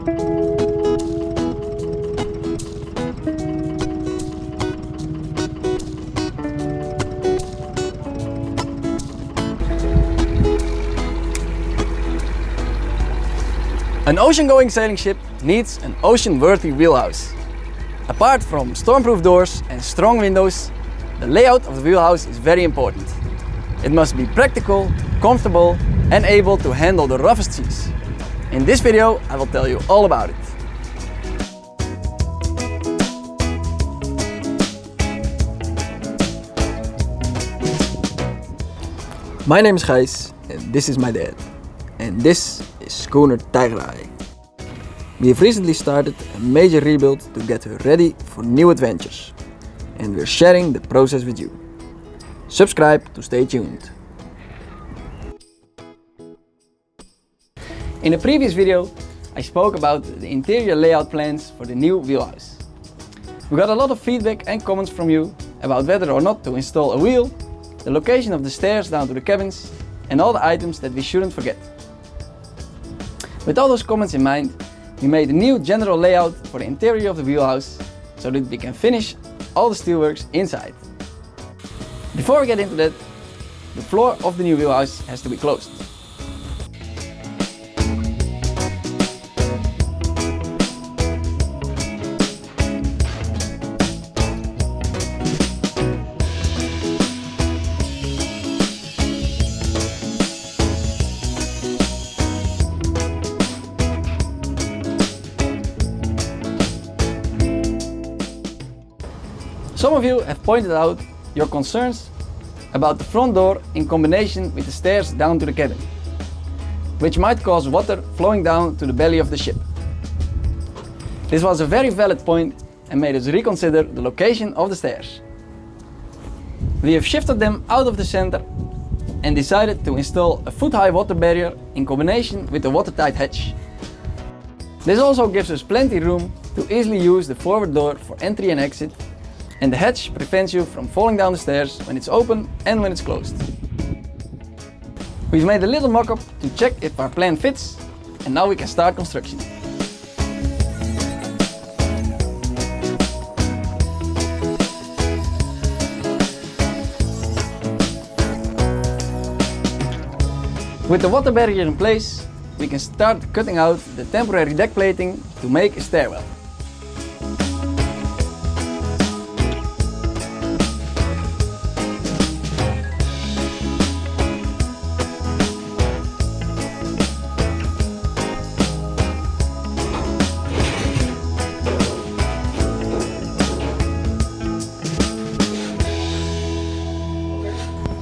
An ocean-going sailing ship needs an ocean-worthy wheelhouse. Apart from stormproof doors and strong windows, the layout of the wheelhouse is very important. It must be practical, comfortable and able to handle the roughest seas. In this video I will tell you all about it. My name is Gijs and this is my dad. And this is Schoener Tijgerhaai. We have recently started a major rebuild to get her ready for new adventures. And we're sharing the process with you. Subscribe to stay tuned. In a previous video, I spoke about the interior layout plans for the new wheelhouse. We got a lot of feedback and comments from you about whether or not to install a wheel, the location of the stairs down to the cabins, and all the items that we shouldn't forget. With all those comments in mind, we made a new general layout for the interior of the wheelhouse so that we can finish all the steelworks inside. Before we get into that, the floor of the new wheelhouse has to be closed. Some of you have pointed out your concerns about the front door in combination with the stairs down to the cabin, which might cause water flowing down to the belly of the ship. This was a very valid point and made us reconsider the location of the stairs. We have shifted them out of the center and decided to install a foot-high water barrier in combination with the watertight hatch. This also gives us plenty room to easily use the forward door for entry and exit, and the hatch prevents you from falling down the stairs when it's open and when it's closed. We've made a little mock-up to check if our plan fits, and now we can start construction. With the water barrier in place, we can start cutting out the temporary deck plating to make a stairwell.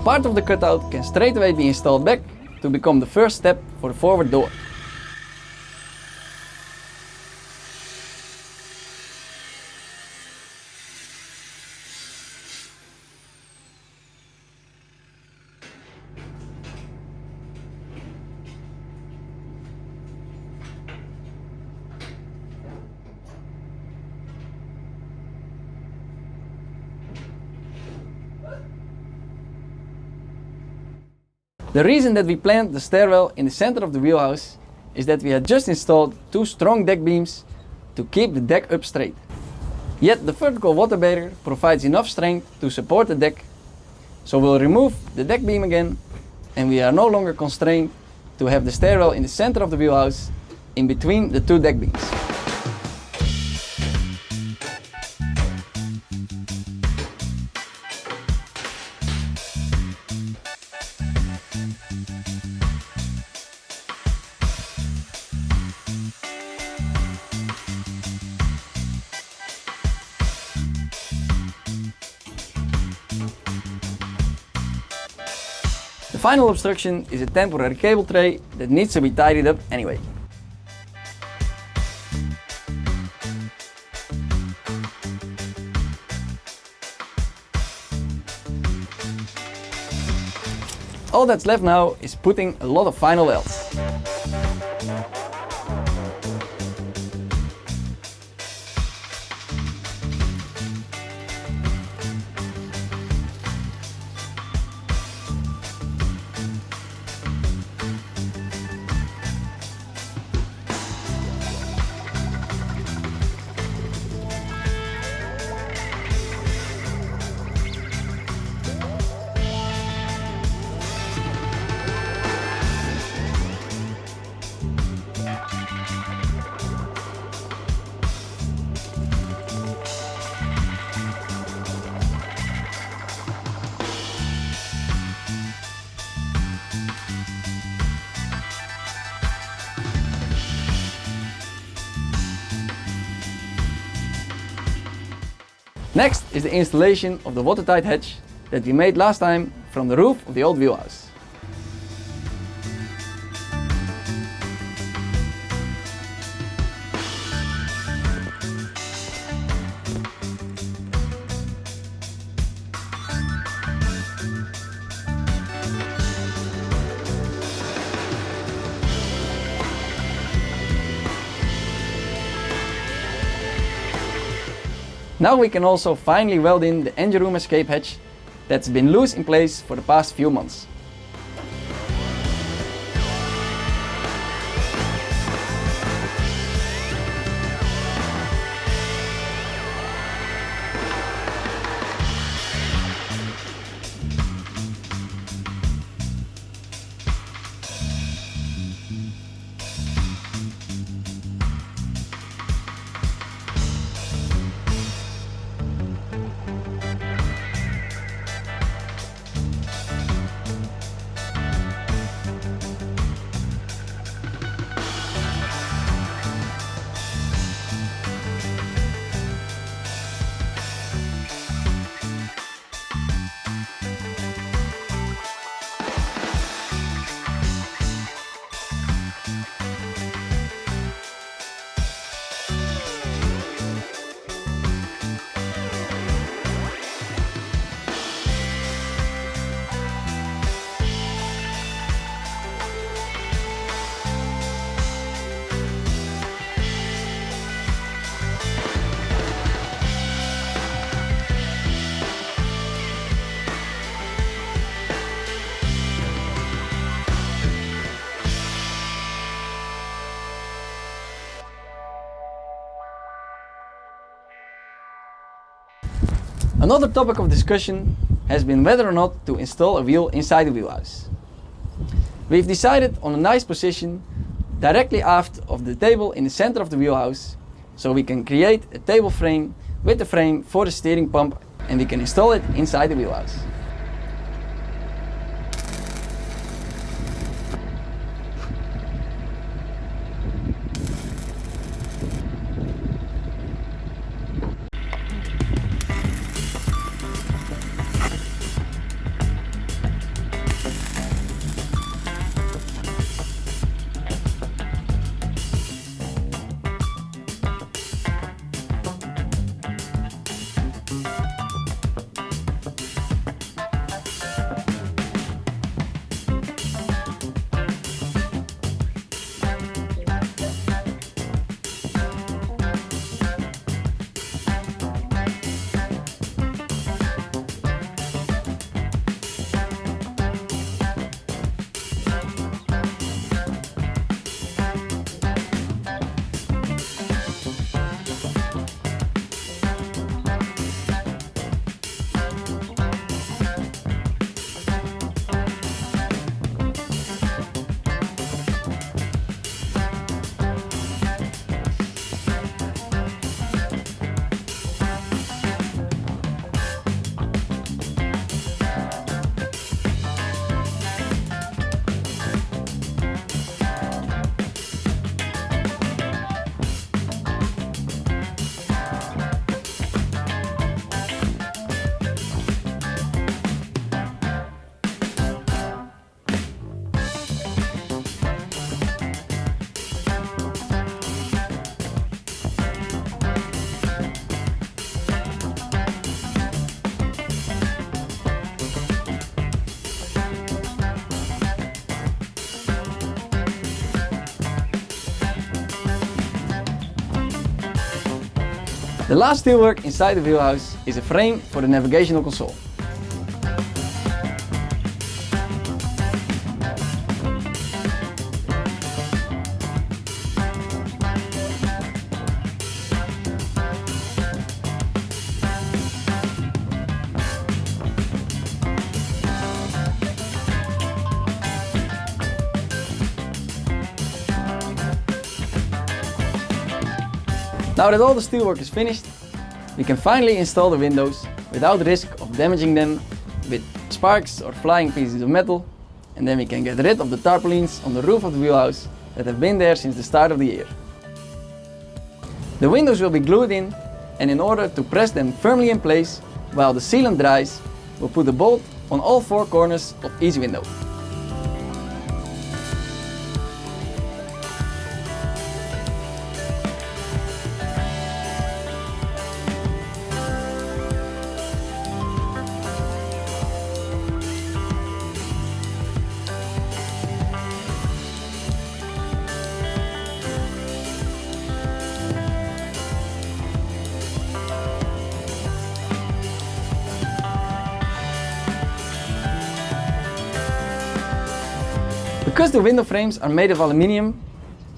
Part of the cutout can straight away be installed back to become the first step for the forward door. The reason that we planned the stairwell in the center of the wheelhouse is that we had just installed two strong deck beams to keep the deck up straight. Yet the vertical water barrier provides enough strength to support the deck, so we'll remove the deck beam again and we are no longer constrained to have the stairwell in the center of the wheelhouse in between the two deck beams. The final obstruction is a temporary cable tray that needs to be tidied up anyway. All that's left now is putting a lot of final welds. Next is the installation of the watertight hatch that we made last time from the roof of the old wheelhouse. Now we can also finally weld in the engine room escape hatch that's been loose in place for the past few months. Another topic of discussion has been whether or not to install a wheel inside the wheelhouse. We've decided on a nice position directly aft of the table in the center of the wheelhouse, so we can create a table frame with the frame for the steering pump, and we can install it inside the wheelhouse. The last steelwork inside the wheelhouse is a frame for the navigational console. Now that all the steelwork is finished, we can finally install the windows without risk of damaging them with sparks or flying pieces of metal, and then we can get rid of the tarpaulins on the roof of the wheelhouse that have been there since the start of the year. The windows will be glued in and in order to press them firmly in place while the sealant dries, we'll put a bolt on all 4 corners of each window. Because the window frames are made of aluminium,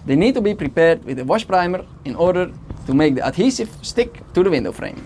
they need to be prepared with a wash primer in order to make the adhesive stick to the window frame.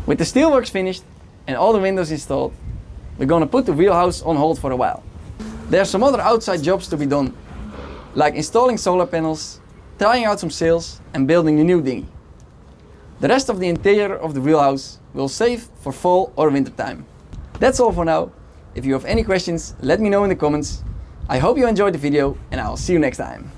With the steelworks finished and all the windows installed, we're gonna put the wheelhouse on hold for a while. There are some other outside jobs to be done, like installing solar panels, trying out some sails and building a new dinghy. The rest of the interior of the wheelhouse we'll save for fall or winter time. That's all for now. If you have any questions, let me know in the comments. I hope you enjoyed the video and I'll see you next time.